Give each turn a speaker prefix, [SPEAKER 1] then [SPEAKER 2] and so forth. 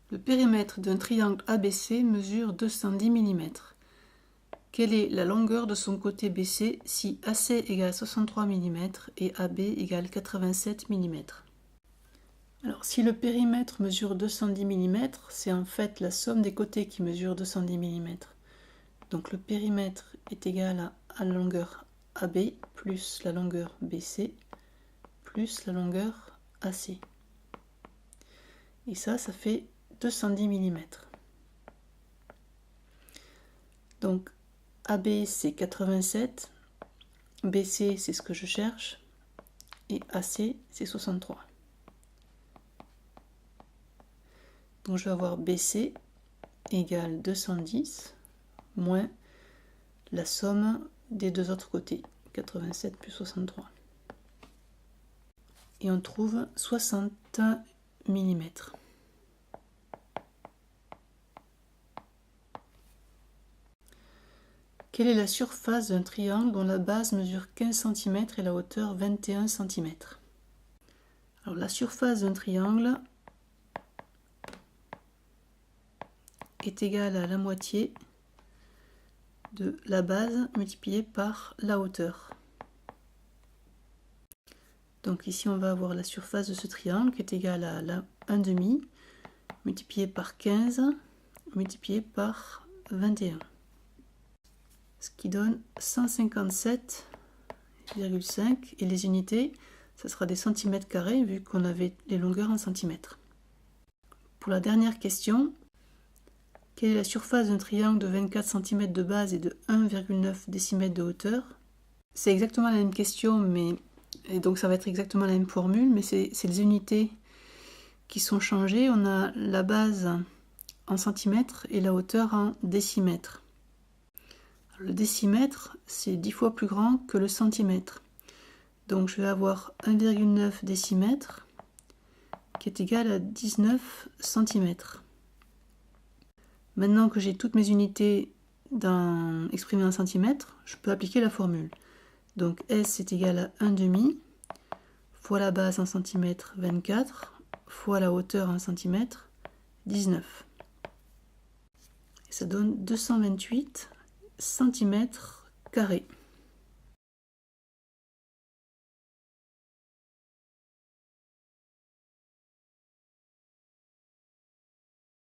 [SPEAKER 1] Le périmètre d'un triangle ABC mesure 210 mm. Quelle est la longueur de son côté BC si AC égale 63 mm et AB égale 87 mm? Alors, si le périmètre mesure 210 mm, c'est en fait la somme des côtés qui mesure 210 mm. Donc le périmètre est égal à la longueur AB plus la longueur BC plus la longueur AC. Et ça fait 210 mm. Donc AB c'est 87, BC c'est ce que je cherche, et AC c'est 63. Donc je vais avoir BC égale 210 moins la somme des deux autres côtés, 87 plus 63. Et on trouve 60 mm. Quelle est la surface d'un triangle dont la base mesure 15 cm et la hauteur 21 cm? Alors la surface d'un triangle est égale à la moitié de la base multipliée par la hauteur. Donc ici on va avoir la surface de ce triangle qui est égale à 1,5 multiplié par 15 multiplié par 21. Ce qui donne 157,5 et les unités, ce sera des centimètres carrés vu qu'on avait les longueurs en centimètres. Pour la dernière question, quelle est la surface d'un triangle de 24 cm de base et de 1,9 décimètre de hauteur? C'est exactement la même question, et donc ça va être exactement la même formule, mais c'est les unités qui sont changées. On a la base en centimètres et la hauteur en décimètres. Le décimètre, c'est 10 fois plus grand que le centimètre. Donc je vais avoir 1,9 décimètre qui est égal à 19 centimètres. Maintenant que j'ai toutes mes unités exprimées en centimètres, je peux appliquer la formule. Donc S est égal à 1,5 fois la base en centimètres 24 fois la hauteur en centimètres 19. Et ça donne 228 cm².